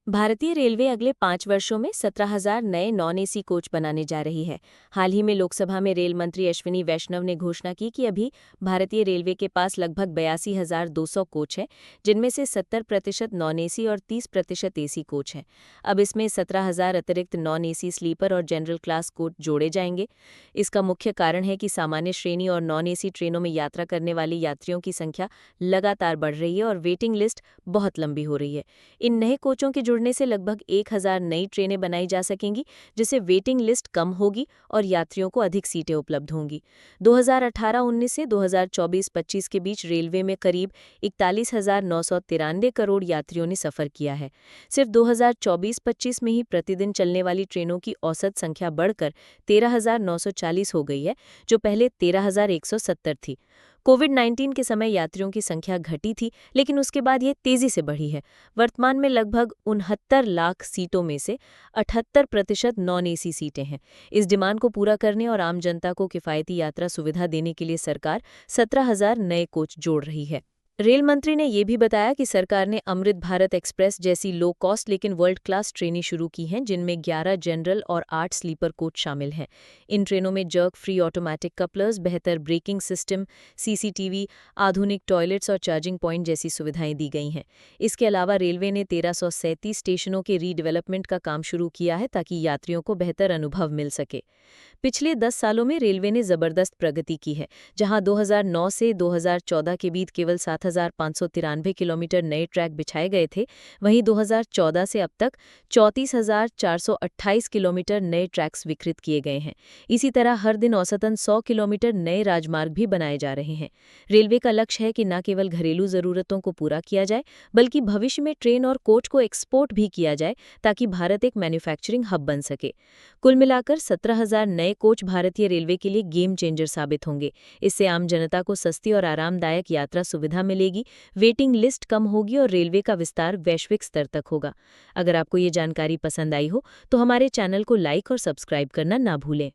भारतीय रेलवे अगले 5 वर्षों में 17,000 नए नॉन एसी कोच बनाने जा रही है। हाल ही में लोकसभा में रेल मंत्री अश्विनी वैष्णव ने घोषणा की कि अभी भारतीय रेलवे के पास लगभग 82,200 कोच हैं, जिनमें से 70% नॉन एसी और 30% एसी कोच हैं। अब इसमें 17,000 अतिरिक्त नॉन एसी स्लीपर और जनरल क्लास कोच जोड़े जाएंगे। इसका मुख्य कारण है कि सामान्य श्रेणी और नॉन एसी ट्रेनों में यात्रा करने वाले यात्रियों की संख्या लगातार बढ़ रही है और वेटिंग लिस्ट बहुत लंबी हो रही है। इन नए कोचों के जुड़ने से लगभग 1,000 नई ट्रेनें बनाई जा सकेंगी, जिससे वेटिंग लिस्ट कम होगी और यात्रियों को अधिक सीटें उपलब्ध होंगी। 2018-19 से 2024-25 के बीच रेलवे में करीब 41,993 करोड़ यात्रियों ने सफर किया है। सिर्फ 2024-25 में ही प्रतिदिन चलने वाली ट्रेनों की औसत संख्या बढ़कर 13,940 हो गई है, जो पहले 13,170 थी। कोविड-19 के समय यात्रियों की संख्या घटी थी, लेकिन उसके बाद ये तेजी से बढ़ी है। वर्तमान में लगभग 69 लाख सीटों में से 78% नॉन एसी सीटें हैं। इस डिमांड को पूरा करने और आम जनता को किफ़ायती यात्रा सुविधा देने के लिए सरकार 17,000 नए कोच जोड़ रही है। रेल मंत्री ने ये भी बताया कि सरकार ने अमृत भारत एक्सप्रेस जैसी लो कॉस्ट लेकिन वर्ल्ड क्लास ट्रेनें शुरू की हैं, जिनमें 11 जनरल और 8 स्लीपर कोच शामिल हैं। इन ट्रेनों में जर्क फ्री ऑटोमेटिक कपलर्स, बेहतर ब्रेकिंग सिस्टम, सीसीटीवी, आधुनिक टॉयलेट्स और चार्जिंग पॉइंट जैसी सुविधाएं दी गई हैं। इसके अलावा रेलवे ने 1337 स्टेशनों के रीडेवलपमेंट का काम शुरू किया है, ताकि यात्रियों को बेहतर अनुभव मिल सके। पिछले 10 सालों में रेलवे ने जबरदस्त प्रगति की है। जहां 2009 से 2014 के बीच केवल 7,593 किलोमीटर नए ट्रैक बिछाए गए थे, वहीं 2014 से अब तक 34,428 किलोमीटर नए ट्रैक्स विकृत किए गए हैं। इसी तरह हर दिन औसतन 100 किलोमीटर नए राजमार्ग भी बनाए जा रहे हैं। रेलवे का लक्ष्य है कि न केवल घरेलू जरूरतों को पूरा किया जाए, बल्कि भविष्य में ट्रेन और कोच को एक्सपोर्ट भी किया जाए, ताकि भारत एक मैन्युफैक्चरिंग हब बन सके। कुल मिलाकर 17,000 नए कोच भारतीय रेलवे के लिए गेम चेंजर साबित होंगे। इससे आम जनता को सस्ती और आरामदायक यात्रा सुविधा मिलेगी, वेटिंग लिस्ट कम होगी और रेलवे का विस्तार वैश्विक स्तर तक होगा। अगर आपको ये जानकारी पसंद आई हो, तो हमारे चैनल को लाइक और सब्सक्राइब करना ना भूलें।